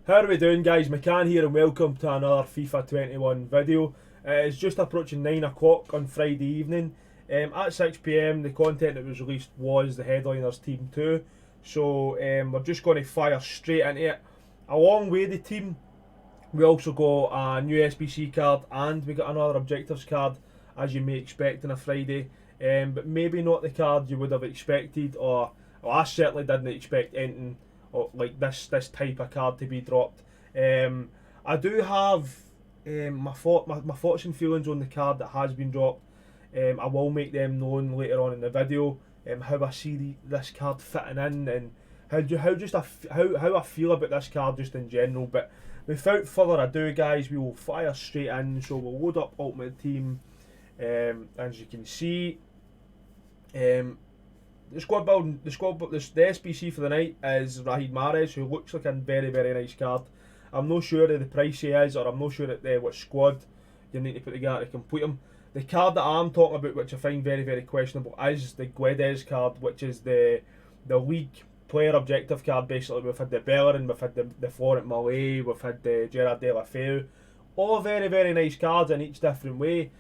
How are we doing, guys? McCann here and welcome to another FIFA 21 video. It's just approaching 9 o'clock on Friday evening. At 6 PM the content that was released was the Headliners Team 2. So we're just going to fire straight into it. Along with the team, we also got a new SBC card and we got another Objectives card, as you may expect on a Friday. But maybe not the card you would have expected, or well, I certainly didn't expect anything like this type of card to be dropped. I do have my thoughts and feelings on the card that has been dropped. I will make them known later on in the video. How I see this card fitting in, and how I feel about this card just in general. But without further ado, guys, we will fire straight in. So we'll load up Ultimate Team. As you can see, the SBC for the night is Mahrez, who looks like a very nice card. I'm not sure of the price he is, or I'm not sure what squad you need to put together to complete him. The card that I'm talking about, which I find very questionable, is the Guedes card, which is the league player objective card. Basically, we've had the Bellerin, we've had the Florent Mallet, we've had the Gerard Deulofeu. All very nice cards in each different way.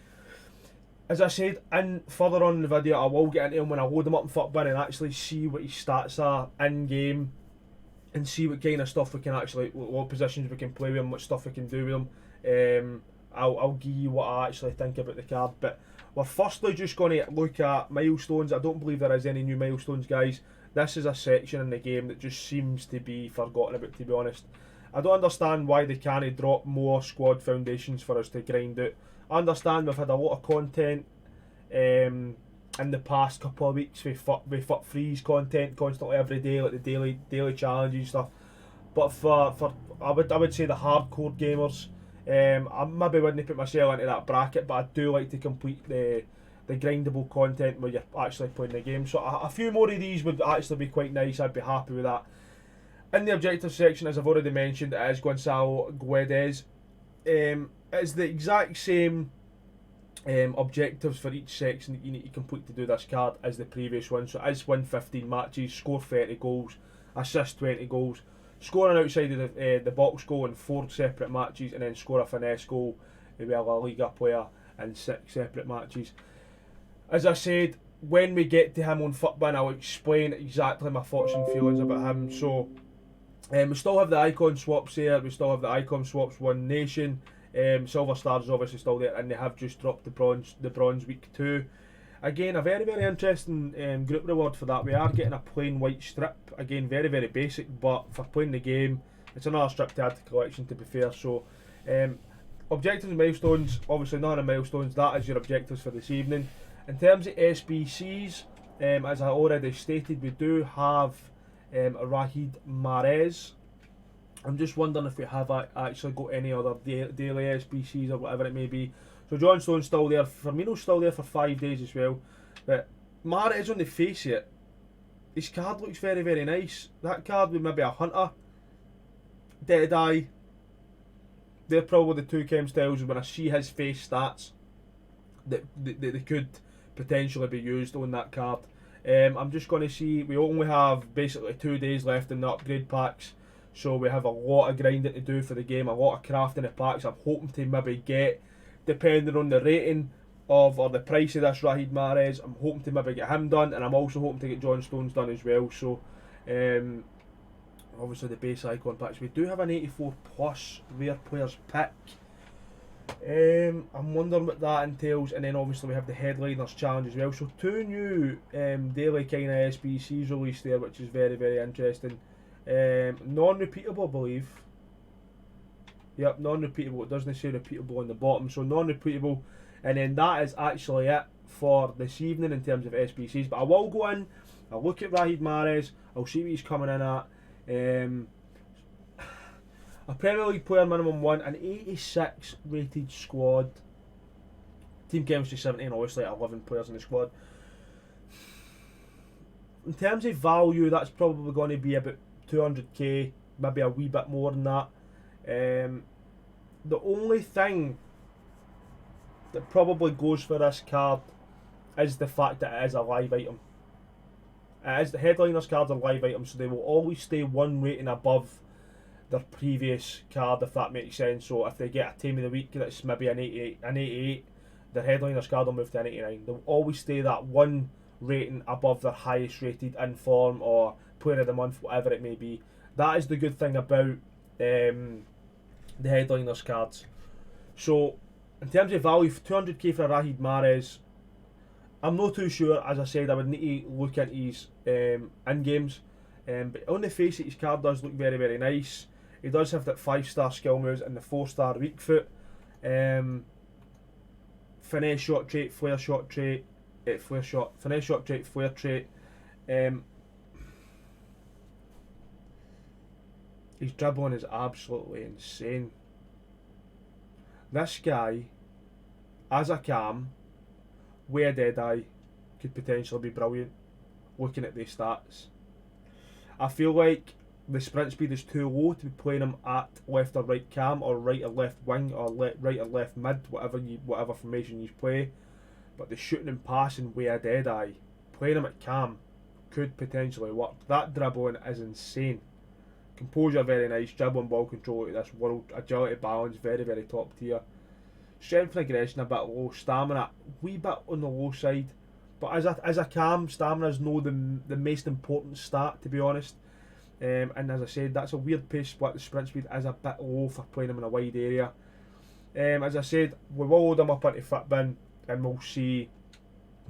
As I said, further on in the video, I will get into him when I load him up in FUTBin and actually see what his stats are in game, and see what kind of stuff we can actually, what positions we can play with him, what stuff we can do with him. I'll give you what I actually think about the card. But we're firstly just going to look at milestones. I don't believe there is any new milestones, guys. This is a section in the game that just seems to be forgotten about, to be honest. I don't understand why they can't drop more squad foundations for us to grind out. I understand we've had a lot of content in the past couple of weeks with FUT Freeze content constantly every day, like the daily challenges and stuff. But for I would say the hardcore gamers, I maybe wouldn't put myself into that bracket, but I do like to complete the grindable content where you're actually playing the game. So a few more of these would actually be quite nice. I'd be happy with that. In the objective section, as I've already mentioned, it is Gonzalo Guedes. It's the exact same objectives for each section that you need to complete to do this card as the previous one. So it is win 15 matches, score 30 goals, assist 20 goals, score an outside of the box goal in 4 separate matches, and then score a finesse goal with a La Liga player in 6 separate matches. As I said, when we get to him on FUTBin, I'll explain exactly my thoughts and feelings about him. So we still have the icon swaps here, we still have the icon swaps One Nation. Silver Stars is obviously still there, and they have just dropped the bronze week 2. Again, a very interesting group reward for that. We are getting a plain white strip. Again, very basic, but for playing the game, it's another strip to add to the collection, to be fair. So objectives and milestones, obviously none of the milestones, that is your objectives for this evening. In terms of SBCs, as I already stated, we do have Mahrez. I'm just wondering if we have actually got any other daily SBCs or whatever it may be. So John Stone's still there, Firmino's still there for 5 days as well. But Mahrez, on the face of it, his card looks very nice. That card with maybe a Hunter, Deadeye, they're probably the two chem styles when I see his face stats that they could potentially be used on that card. I'm just going to see, we only have basically 2 days left in the upgrade packs, so we have a lot of grinding to do for the game, a lot of crafting the packs. I'm hoping to maybe get, depending on the rating of or the price of this Mahrez, I'm hoping to maybe get him done, and I'm also hoping to get John Stones done as well. So obviously the base icon packs, we do have an 84 plus rare players pick. I'm wondering what that entails, and then obviously we have the Headliners challenge as well. So 2 new daily kind of SBCs released there, which is very interesting. Non-repeatable, I believe. Yep, non-repeatable. It doesn't say repeatable on the bottom, so non-repeatable. And then that is actually it for this evening in terms of SBCs. But I will go in, I'll look at Mahrez, I'll see what he's coming in at. A Premier League player minimum 1, an 86 rated squad. Team chemistry 17, obviously 11 players in the squad. In terms of value, that's probably going to be about 200k, maybe a wee bit more than that. The only thing that probably goes for this card is the fact that it is a live item. It is, the Headliners cards are live items, so they will always stay 1 rating above their previous card, if that makes sense. So if they get a team of the week that's maybe an 88, their headliners card will move to an 89. They'll always stay that one rating above their highest rated in form or player of the month, whatever it may be. That is the good thing about the headliners cards. So in terms of value, 200k for Raheed Mahrez, I'm not too sure. As I said, I would need to look into his in-games. But on the face, his card does look very, very nice. He does have that 5-star skill moves and the 4-star weak foot. Finesse shot trait, flare shot trait, finesse shot trait, flare trait. His dribbling is absolutely insane. This guy, as a cam, with a dead eye, could potentially be brilliant. Looking at these stats, I feel like the sprint speed is too low to be playing him at left or right cam or right or left wing or right or left mid, whatever formation you play. But the shooting and passing with a dead eye, playing him at cam, could potentially work. That dribbling is insane. Composure very nice, dribbling, ball control to this world, agility, balance very, very top tier. Strength and aggression a bit low, stamina wee bit on the low side, but as a cam, stamina is no the most important stat, to be honest. And as I said, that's a weird pace split. The sprint speed is a bit low for playing him in a wide area. As I said, we will load him up into Fitbin and we'll see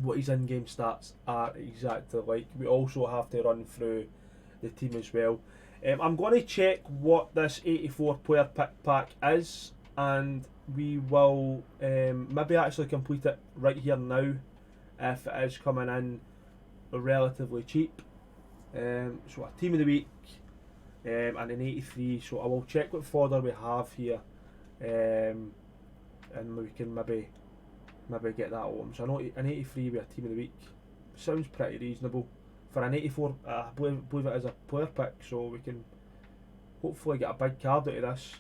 what his in-game stats are exactly like. We also have to run through the team as well. I'm going to check what this 84 player pick pack is, and we will maybe actually complete it right here now if it is coming in relatively cheap. So a team of the week and an 83. So I will check what fodder we have here, and we can maybe get that on. So I know an 83 with a team of the week sounds pretty reasonable. For an 84, I believe it is a player pick, so we can hopefully get a big card out of this.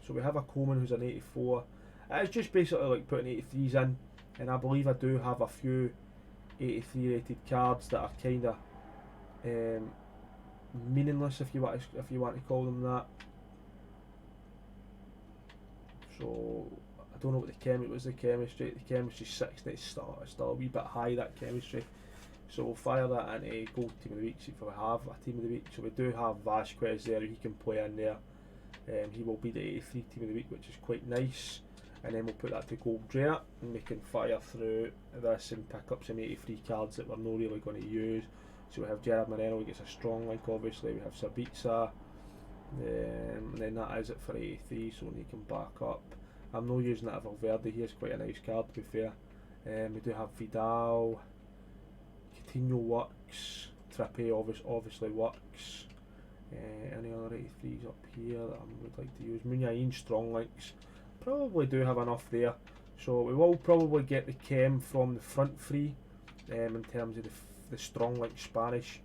So we have a Coleman who's an 84. It's just basically like putting 83s in, and I believe I do have a few 83 rated cards that are kind of meaningless, if you want to call them that. So I don't know what the chemistry. The chemistry 60. It's still a wee bit high, that chemistry. So we'll fire that into gold team of the week, see if we have a team of the week. So we do have Vasquez there, he can play in there. He will be the 83 team of the week, which is quite nice. And then we'll put that to gold rare, and we can fire through this and pick up some 83 cards that we're not really going to use. So we have Gerard Moreno, he gets a strong link obviously. We have Sabitzer, and then that is it for 83, so he can back up. I'm not using that Valverde, he is quite a nice card to be fair. We do have Vidal, Coutinho works, Trippé obviously works. Any other 83s up here that I would like to use? Muniain, strong links, probably do have enough there. So we will probably get the chem from the front three in terms of the strong link Spanish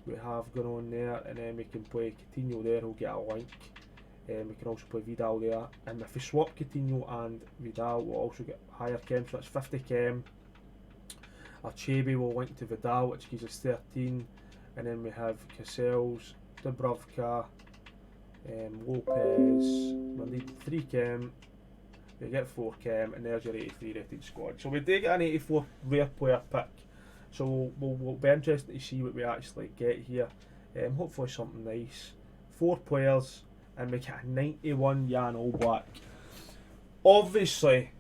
we have going on there, and then we can play Coutinho there, he'll get a link. We can also play Vidal there, and if we swap Coutinho and Vidal we'll also get higher chem, so that's 50 chem. Achebe will link to Vidal, which gives us 13, and then we have Casellas, Dubravka, Lopez. We need 3 chem, you get 4 chem, and there's your 83 rated squad. So we do get an 84 rare player pick, so we'll be interested to see what we actually get here. Hopefully something nice. 4 players, and we get a 91 Jan Oblak. Obviously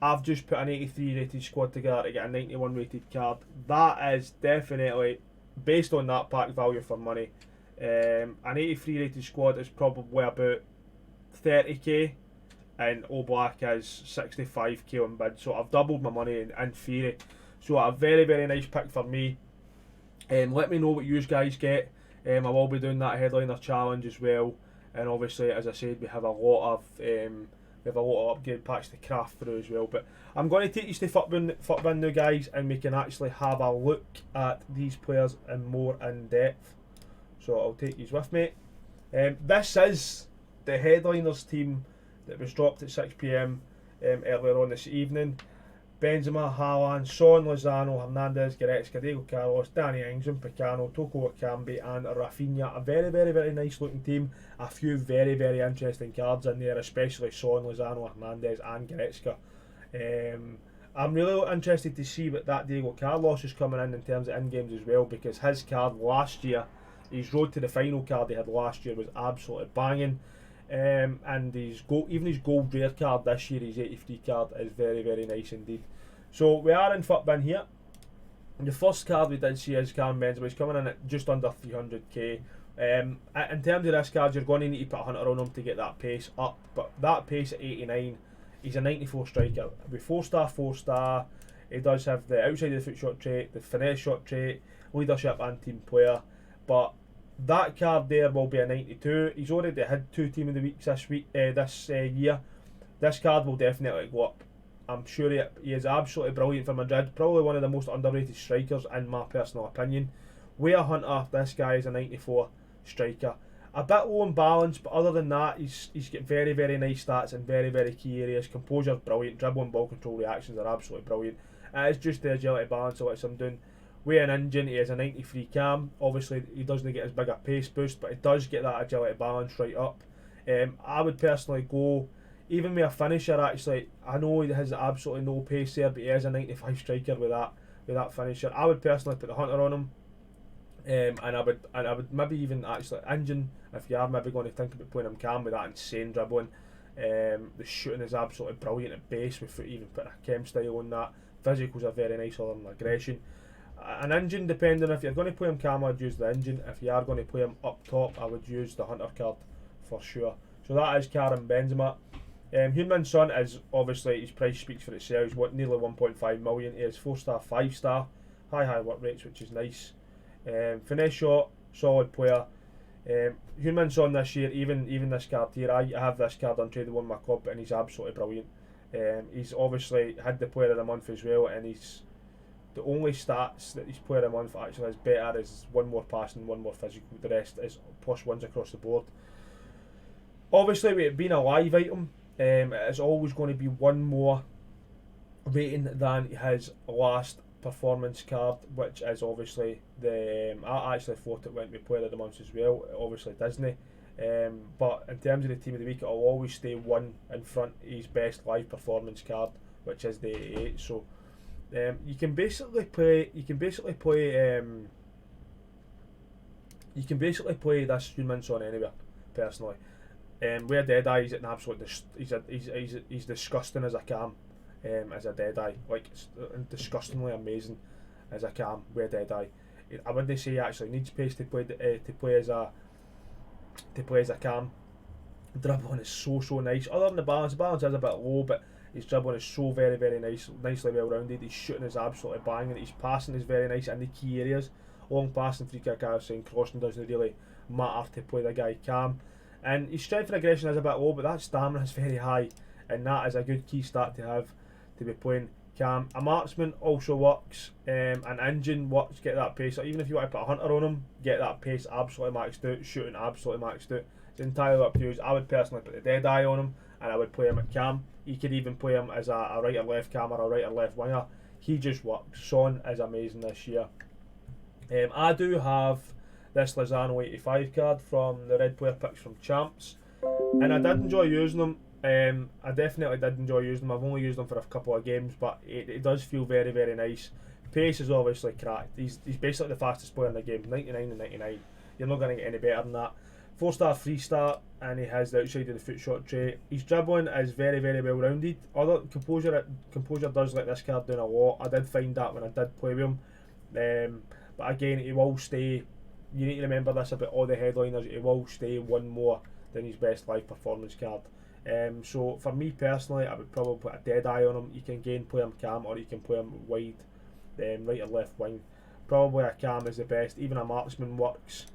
I've just put an 83 rated squad together to get a 91 rated card. That is definitely, based on that pack value for money, an 83 rated squad is probably about 30k, and Oblak is 65k on bid, so I've doubled my money in theory. So a very, very nice pick for me. Let me know what you guys get. I will be doing that headliner challenge as well, and obviously as I said we have a lot of upgrade packs to craft through as well. But I'm going to take you to Fitbin now guys, and we can actually have a look at these players in more in depth. So I'll take you with me. This is the headliners team that was dropped at 6 PM earlier on this evening. Benzema, Haaland, Son, Lozano, Hernandez, Goretzka, Diego Carlos, Danny Ings, Picano, Toko Akambi and Rafinha. A very, very, very nice looking team. A few very, very interesting cards in there, especially Son, Lozano, Hernandez and Goretzka. I'm really interested to see what that Diego Carlos is coming in terms of in-games as well, because his card last year, his road to the final card he had last year was absolutely banging. And even his gold rare card this year, his 83 card, is very, very nice indeed. So we are in FUT bin here. The first card we did see is Karim Benzema. He's coming in at just under 300k. In terms of this card, you're going to need to put 100 on him to get that pace up, but that pace at 89, he's a 94 striker. With 4-star, he does have the outside of the foot shot trait, the finesse shot trait, leadership and team player, but that card there will be a 92. He's already had 2 team of the weeks this year. This card will definitely go up. I'm sure he is absolutely brilliant for Madrid. Probably one of the most underrated strikers in my personal opinion. With a Hunter, this guy is a 94 striker. A bit low in balance, but other than that, he's got very, very nice stats in very, very key areas. Composure is brilliant. Dribble and ball control reactions are absolutely brilliant. It's just the agility balance of what I'm doing. With an engine, he is a 93 cam. Obviously, he doesn't get as big a pace boost, but he does get that agility balance right up. I would personally go, even with a finisher, actually, I know he has absolutely no pace there, but he is a 95 striker with that finisher. I would personally put the Hunter on him. And I would maybe even actually engine, if you are maybe going to think about playing him cam with that insane dribbling. The shooting is absolutely brilliant at base, with even putting a chem style on that. Physicals are very nice other than aggression. An engine, depending if you're going to play him cam, I'd use the engine. If you are going to play him up top, I would use the Hunter card for sure. So that is Karim Benzema. Heung-min Son is obviously, his price speaks for itself. He's nearly 1.5 million. He is 4-star, 5-star, high work rates, which is nice. Finesse shot, solid player. Heung-min Son this year, even this card here, I have this card untraded on my club, and he's absolutely brilliant. He's obviously had the player of the month as well, and he's the only stats that he's player of the month actually is better is 1 more passing, 1 more physical. The rest is +1s across the board. Obviously, with it being a live item, it's always going to be 1 more rating than his last performance card, which is obviously the I actually thought it went with player of the month as well, obviously Disney, but in terms of the team of the week, it'll always stay 1 in front of his best live performance card, which is the 88. So you can basically play this Heung-min Son anywhere, personally. With a Deadeye, he's an absolute he's disgusting as a cam. As a Deadeye, like disgustingly amazing as a cam with a Deadeye. I wouldn't say he actually needs pace to play as a cam. Dribbling is so nice. Other than the balance is a bit low, but his dribbling is so very, very nicely well rounded. His shooting is absolutely banging. His passing is very nice in the key areas. Long passing, free kick, and crossing doesn't really matter to play the guy cam. And his strength and aggression is a bit low, but that stamina is very high, and that is a good key stat to have to be playing cam. A marksman also works, an engine works, get that pace. So even if you want to put a Hunter on him, get that pace absolutely maxed out, shooting absolutely maxed out. It's entirely up to you. I would personally put the Deadeye on him, and I would play him at cam. You could even play him as a right or left cam or a right or left winger. He just works. Son is amazing this year. I do have this Lozano 85 card from the Red Player Picks from Champs, and I did enjoy using them. I definitely did enjoy using them. I've only used them for a couple of games, but it does feel very, very nice. Pace is obviously cracked. He's basically the fastest player in the game, 99 and 99. You're not going to get any better than that. 4-star, 3-star, and he has the outside of the foot shot trait. His dribbling is very, very well rounded. Other composure does let this card down a lot. I did find that when I did play with him. But again, he will stay. You need to remember this about all the headliners. He will stay 1 more than his best live performance card. So for me personally, I would probably put a Deadeye on him. You can again play him cam, or you can play him wide, right or left wing. Probably a cam is the best. Even a marksman works.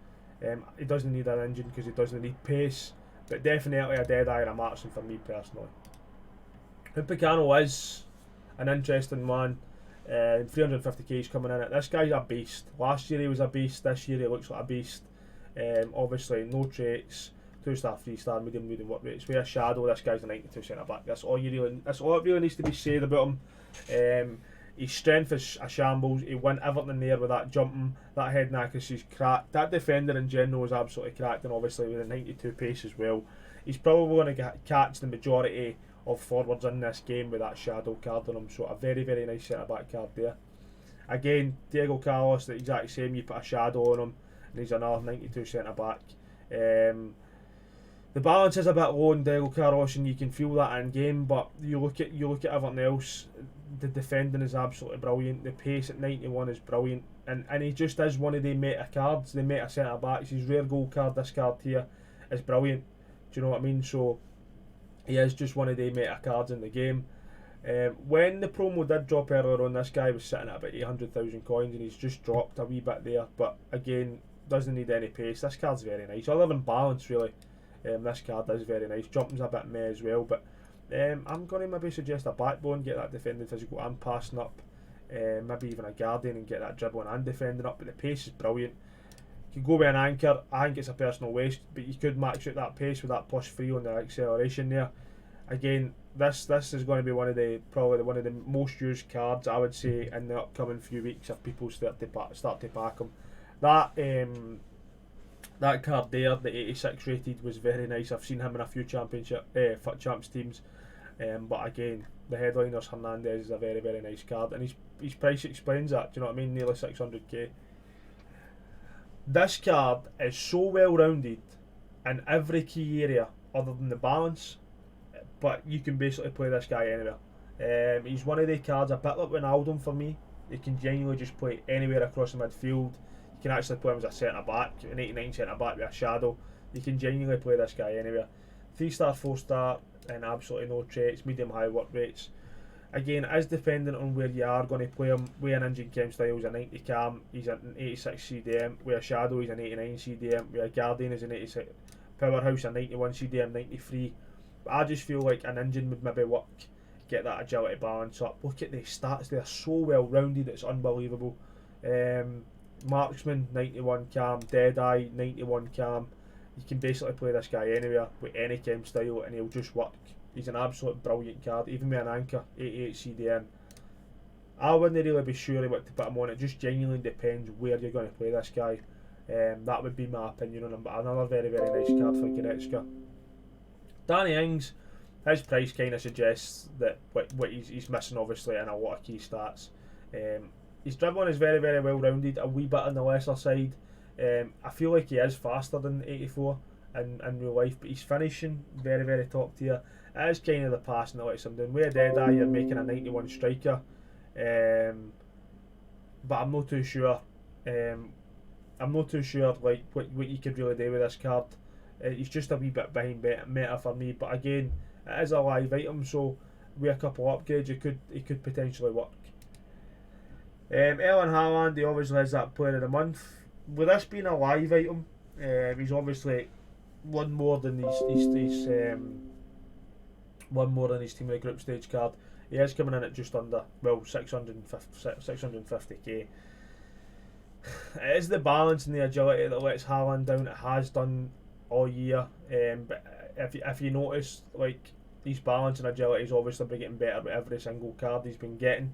He doesn't need an engine because he doesn't need pace, but definitely a Deadeye and a marksman for me personally. Picano is an interesting one. 350k is coming in it. This guy's a beast. Last year he was a beast. This year he looks like a beast. Obviously no traits. 2-star, 3-star, medium work rates. With a shadow, this guy's a 92 centre back. That's all it really needs to be said about him. His strength is a shambles. He won everything there with that jumping, that head accuracy's cracked. That defender in general is absolutely cracked, and obviously with a 92 pace as well. He's probably going to catch the majority of forwards in this game with that shadow card on him. So a very, very nice centre back card there. Again, Diego Carlos, the exact same. You put a shadow on him, and he's another 92 centre back. The balance is a bit low in Diego Carlos, and you can feel that in game. But you look at everything else. The defending is absolutely brilliant. The pace at 91 is brilliant, and he just is one of the meta cards, the meta centre backs. His rare gold card, this card here, is brilliant. Do you know what I mean? So he is just one of the meta cards in the game. When the promo did drop earlier on, this guy was sitting at about 800,000 coins, and he's just dropped a wee bit there. But again, doesn't need any pace. This card's very nice. Other than balance, really, this card is very nice. Jumping's a bit meh as well, but I'm going to maybe suggest a backbone, get that defending physical and passing up. Maybe even a guardian and get that dribbling and defending up. But the pace is brilliant. You can go with an anchor. I think it's a personal waste, but you could max out that pace with that +3 on the acceleration there. Again, this is going to be probably one of the most used cards, I would say, in the upcoming few weeks if people start to pack them. That card there, the 86 rated, was very nice. I've seen him in a few champs teams, but again, the headliners Hernandez is a very, very nice card, and his price explains that. Do you know what I mean? Nearly 600k. This card is so well rounded in every key area other than the balance, but you can basically play this guy anywhere. He's one of the cards, a bit like Ronaldo for me. You can genuinely just play anywhere across the midfield. You can actually play him as a centre back, an 89 centre back with a shadow. You can genuinely play this guy anywhere. 3-star, 4-star, and absolutely no traits, medium high work rates. Again, it is dependent on where you are going to play him. With an engine chem style, he's a 90 cam, he's an 86 CDM. With a shadow, he's an 89 CDM. With a guardian, he's an 86 powerhouse, a 91 CDM, 93. But I just feel like an engine would maybe work, get that agility balance up. Look at the stats, they're so well rounded, it's unbelievable. Marksman, 91 cam, Deadeye, 91 cam. You can basically play this guy anywhere with any chem style and he'll just work. He's an absolute brilliant card, even with an anchor, 88 CDM. I wouldn't really be sure what to put him on. It just genuinely depends where you're going to play this guy. That would be my opinion on him, but another very, very nice card for Goretzka. Danny Ings, his price kind of suggests that what he's missing, obviously, in a lot of key stats. His dribbling is very, very well rounded, a wee bit on the lesser side. I feel like he is faster than 84 in real life, but he's finishing very, very top tier. It is kind of the passing that lets him down. With a Deadeye, you're making a 91 striker, but I'm not too sure. I'm not too sure like what you could really do with this card. He's just a wee bit behind meta for me, but again, it is a live item, so with a couple of upgrades, it could potentially work. Erling Haaland, he obviously has that player of the month. With this being a live item, he's obviously one more than his team of the group stage card. He is coming in at just under 650k. It is the balance and the agility that lets Haaland down. It has done all year, but if you notice, like, his balance and agility is obviously been getting better with every single card he's been getting.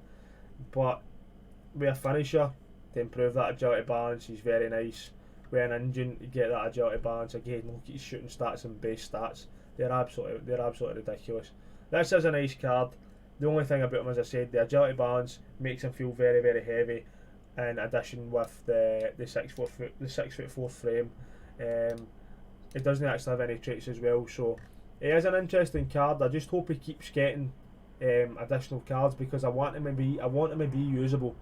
But with a finisher, to improve that agility balance, he's very nice. With an engine, to get that agility balance, again, look at his shooting stats and base stats. They're absolutely ridiculous. This is a nice card. The only thing about him, as I said, the agility balance makes him feel very, very heavy. In addition, with the 6'4" frame, it doesn't actually have any traits as well. So it is an interesting card. I just hope he keeps getting additional cards, because I want him to be usable.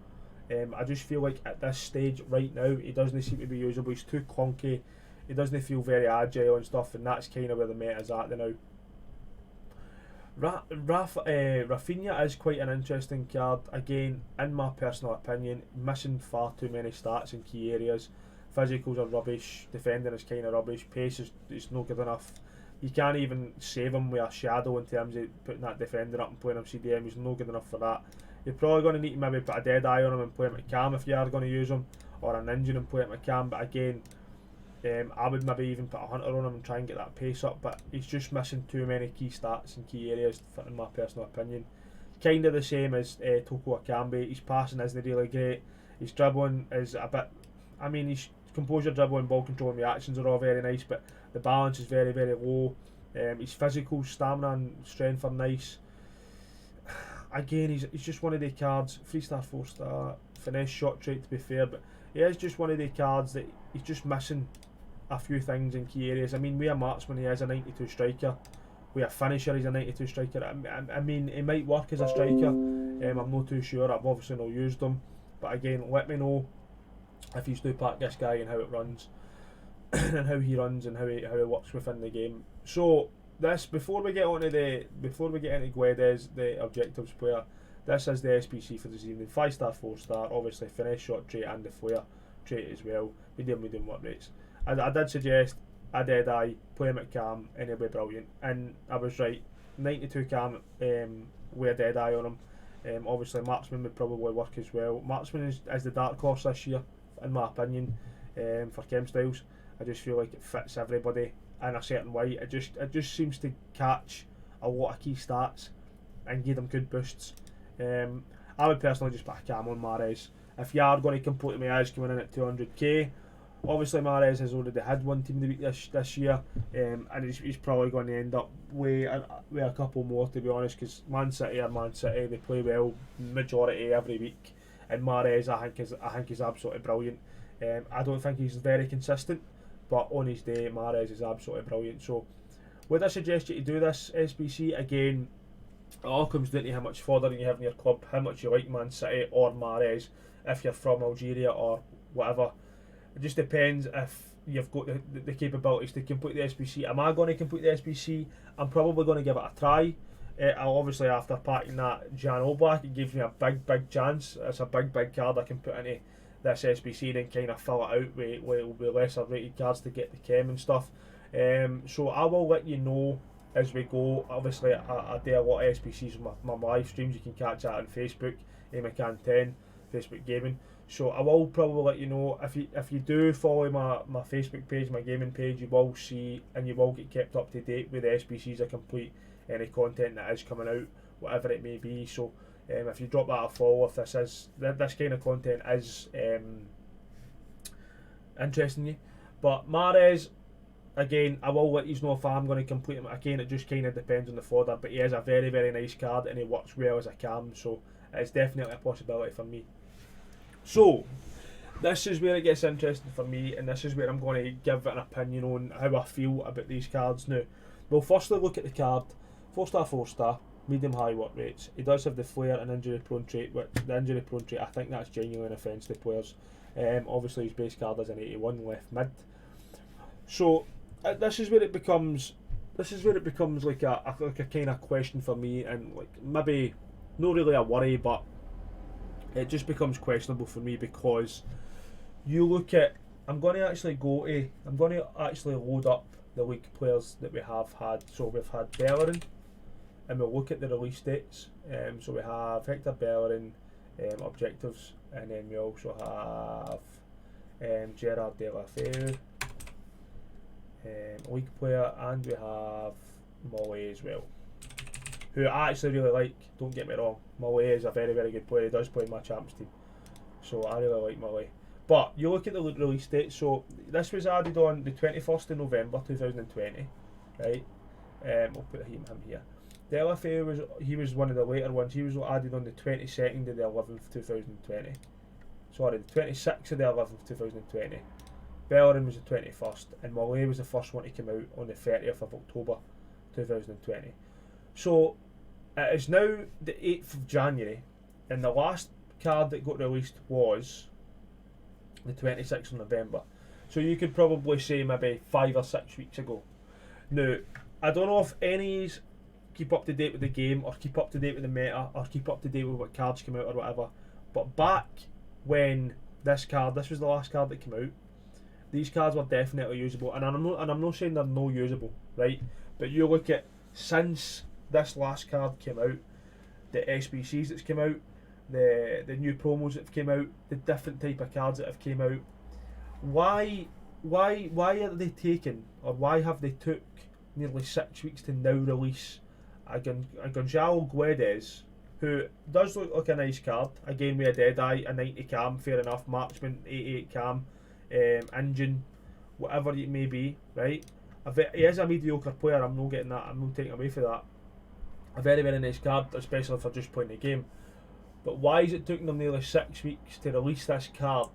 I just feel like at this stage right now, he doesn't seem to be usable. He's too clunky. He doesn't feel very agile and stuff, and that's kind of where the meta is at now. Rafinha is quite an interesting card. Again, in my personal opinion, missing far too many stats in key areas. Physicals are rubbish, defending is kind of rubbish, pace is not good enough. You can't even save him with a shadow in terms of putting that defender up and playing him CDM. He's not good enough for that. You're probably going to need to maybe put a Deadeye on him and play him at cam if you are going to use him, or an engine and play him at cam. But again, I would maybe even put a Hunter on him and try and get that pace up, but he's just missing too many key stats and key areas, in my personal opinion. Kind of the same as Toko Akambe. His passing isn't really great. His dribbling is a bit. I mean, his composure, dribbling, ball control, and reactions are all very nice, but the balance is very, very low. His physical stamina and strength are nice. Again, he's just one of the cards. 3-star, 4-star, finesse, shot trait, to be fair, but he is just one of the cards that he's just missing a few things in key areas. I mean, we are marksman, he is a 92 striker. We are finisher, he's a 92 striker. I mean, he might work as a striker. I'm not too sure. I've obviously not used him, but again, let me know if you do pack this guy and how it runs, and how he runs and how he works within the game. So this, before we get into Guedes, the objectives player, this is the SPC for this evening. 5-star, 4-star, obviously finesse, shot trait, and the flair trait as well. Medium work rates. I did suggest a Deadeye, play him at cam, and he'll be brilliant. And I was right. 92 cam with a Deadeye on him. Obviously, marksman would probably work as well. Marksman is the dark horse this year, in my opinion, for chem styles. I just feel like it fits everybody in a certain way. It just seems to catch a lot of key stats and give them good boosts. I would personally just put a cam on Mahrez. If you are going to complete my eyes coming in at 200k, obviously Mahrez has already had one team of the week this year, and he's probably going to end up with a couple more, to be honest, because Man City, they play well majority every week, and Mahrez I think is absolutely brilliant. I don't think he's very consistent, but on his day Mahrez is absolutely brilliant. So would I suggest you to do this SBC? Again, it all comes down to how much fodder you have in your club, how much you like Man City or Mahrez, if you're from Algeria or whatever. It just depends if you've got the capabilities to complete the SBC. Am I going to complete the SBC? I'm probably going to give it a try. Obviously, after packing that Jan Oblak, it gives me a big chance. It's a big card I can put into this SBC and then kind of fill it out with lesser rated cards to get the chem and stuff. So I will let you know as we go. Obviously, I do a lot of SBCs on my live streams. You can catch that on Facebook, AMacan10, Facebook Gaming. So I will probably let you know if you do follow my Facebook page, my gaming page, you will see and you will get kept up to date with the SBCs I complete, any content that is coming out, whatever it may be. So if you drop that a follow, if this kind of content is interesting you. But Mahrez, again, I will let you know if I'm going to complete him. Again, it just kind of depends on the fodder, but he is a very nice card and he works well as a cam, so it's definitely a possibility for me. So this is where it gets interesting for me, and this is where I'm going to give it an opinion on how I feel about these cards now. We'll firstly look at the card. 4-star, 4-star, medium high work rates. He does have the flair and injury prone trait, which the injury prone trait, I think that's genuinely an offence to players. Obviously his base card is an 81 left mid. So this is where it becomes like a kind of question for me, and like maybe not really a worry, but it just becomes questionable for me, because you look at, I'm going to actually load up the league players that we have had. So we've had Bellerin, and we'll look at the release dates. So we have Hector Bellerin objectives, and then we also have Gerard Deulofeu, league player, and we have Mollet as well, who I actually really like. Don't get me wrong, Mollet is a very good player. He does play in my champs team, so I really like Mollet. But you look at the release date. So this was added on the 21st of November 2020, right? We'll put him here. Deulofeu was one of the later ones. He was added on the 22nd of the 11th 2020. Sorry, the 26th of the 11th 2020. Bellerin was the 21st, and Mollet was the first one to come out on the 30th of October 2020. So it is now the 8th of January, and the last card that got released was the 26th of November. So you could probably say maybe 5 or 6 weeks ago. Now, I don't know if any's keep up to date with the game, or keep up to date with the meta, or keep up to date with what cards come out or whatever, but back when this was the last card that came out, these cards were definitely usable, and I'm not saying they're no usable, right? But you look at, since this last card came out, the SBCs that's came out, the new promos that have came out, the different type of cards that have came out, why why are they taking, or why have they took nearly 6 weeks to now release a Gonzalo Guedes, who does look like a nice card, again with a Deadeye, a 90 cam, fair enough, marksman, 88 cam, engine, whatever it may be, right? He is a mediocre player, I'm not getting that, I'm not taking away for that. A very, very nice card, especially for just playing the game. But why is it taking them nearly 6 weeks to release this card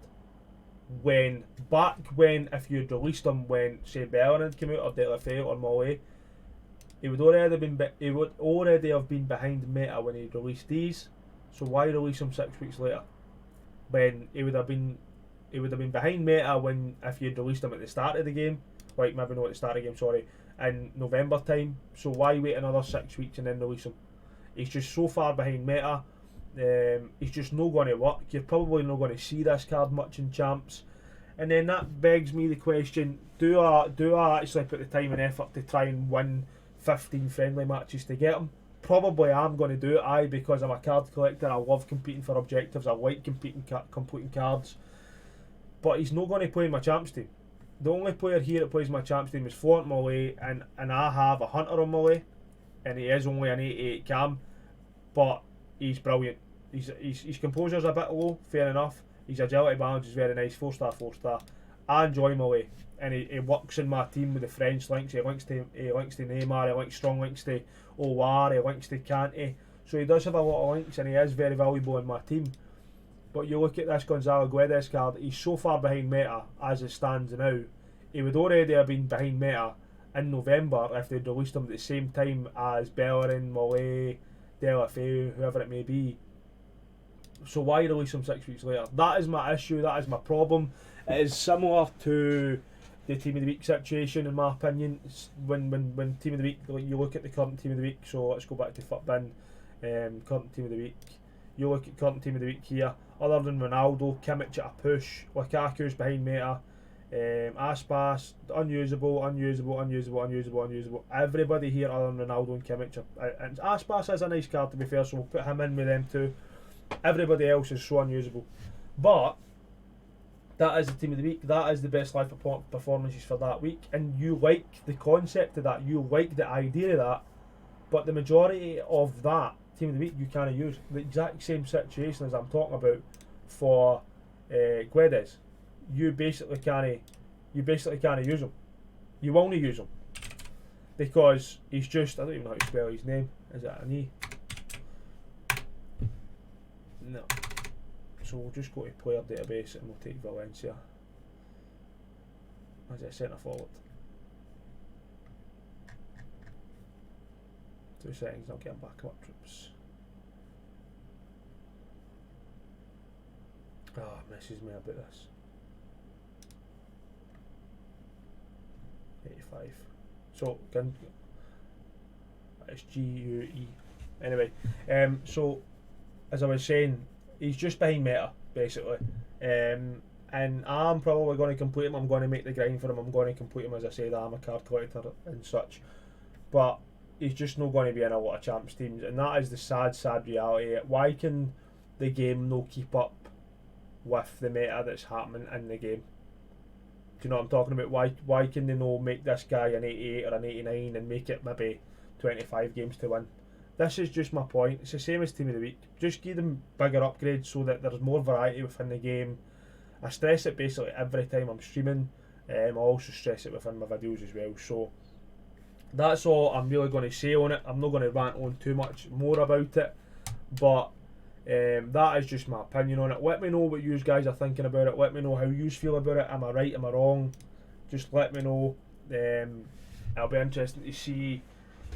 when, if you'd released them when, say, Bellerin came out, or Delafeu or Mollet, he would already have been behind meta when he released these. So why release them 6 weeks later? When he would have been behind meta when, if you'd released them at the start of the game, like maybe not at the start of the game, sorry, in November time. So why wait another 6 weeks and then release him? He's just so far behind meta. He's just not going to work. You're probably not going to see this card much in champs. And then that begs me the question, do I actually put the time and effort to try and win 15 friendly matches to get him? Probably I'm going to do it, because I'm a card collector. I love competing for objectives. I like completing cards. But he's not going to play in my champs team. The only player here that plays my champs team is Florent Mollet, and I have a Hunter on Mollet, and he is only an 88 cam, but he's brilliant. His composure's a bit low, fair enough. His agility balance is very nice, 4-star, 4-star. I enjoy Mollet, and he works in my team with the French links. He links to Neymar, he links strong links to OR, he links to Kante. So he does have a lot of links, and he is very valuable in my team. But you look at this Gonzalo Guedes card, he's so far behind meta as it stands now. He would already have been behind meta in November if they'd released him at the same time as Bellerin, Mollet, Delafeu, whoever it may be. So why release him 6 weeks later? That is my issue, that is my problem. It is similar to the Team of the Week situation, in my opinion. When Team of the Week, like, you look at the current Team of the Week, so let's go back to FUTBin, current Team of the Week. You look at current Team of the Week here, other than Ronaldo, Kimmich at a push, Lukaku's behind meta, Aspas, unusable. Everybody here other than Ronaldo and Kimmich and Aspas is a nice card, to be fair, so we'll put him in with them too. Everybody else is so unusable. But that is the Team of the Week, that is the best live performances for that week, and you like the concept of that, you like the idea of that, but the majority of that Team of the Week you can't use. The exact same situation as I'm talking about for Guedes. You basically can't use him. You will not use him because he's just, I don't even know how to spell his name. Is it an E? No. So we'll just go to player database and we'll take Valencia as a centre forward. 2 seconds, I'll get him back up. Troops. Messes me about this. 85. So it's GUE. Anyway, so as I was saying, he's just behind meta basically, and I'm probably going to complete him. I'm going to make the grind for him. I'm going to complete him. As I said, I'm a card collector and such, but he's just not going to be in a lot of champs teams, and that is the sad reality. Why can the game no keep up with the meta that's happening in the game? Do you know what I'm talking about? Why can they no make this guy an 88 or an 89 and make it maybe 25 games to win? This is just my point. It's the same as Team of the Week. Just give them bigger upgrades so that there's more variety within the game. I stress it basically every time I'm streaming. I also stress it within my videos as well. So that's all I'm really going to say on it. I'm not going to rant on too much more about it, but that is just my opinion on it. Let me know what you guys are thinking about it. Let me know how you feel about it. Am I right? Am I wrong? Just let me know. It'll be interesting to see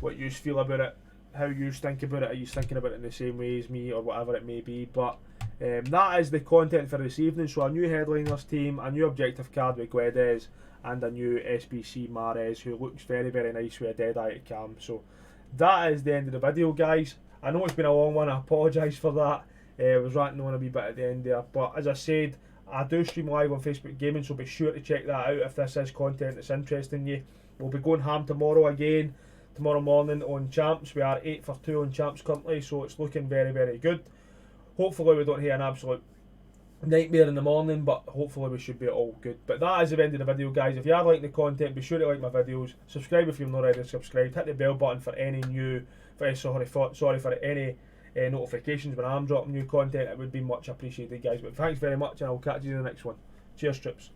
what you feel about it, how you think about it. Are you thinking about it in the same way as me, or whatever it may be? But that is the content for this evening. So a new headliners team, a new objective card with Guedes, and a new SBC Mahrez, who looks very, very nice with a Deadeye cam. So that is the end of the video, guys. I know it's been a long one, I apologise for that. I was ranting on a wee bit at the end there, but as I said, I do stream live on Facebook Gaming, so be sure to check that out if this is content that's interesting you. We'll be going ham tomorrow again, tomorrow morning on Champs. We are 8 for 2 on Champs currently, so it's looking very, very good. Hopefully we don't hit an absolute nightmare in the morning, but hopefully we should be all good. But that is the end of the video, guys. If you are liking the content, be sure to like my videos, subscribe if you've not already subscribed, hit the bell button for any new, for any notifications when I'm dropping new content. It would be much appreciated, guys. But thanks very much, and I'll catch you in the next one. Cheers, trips.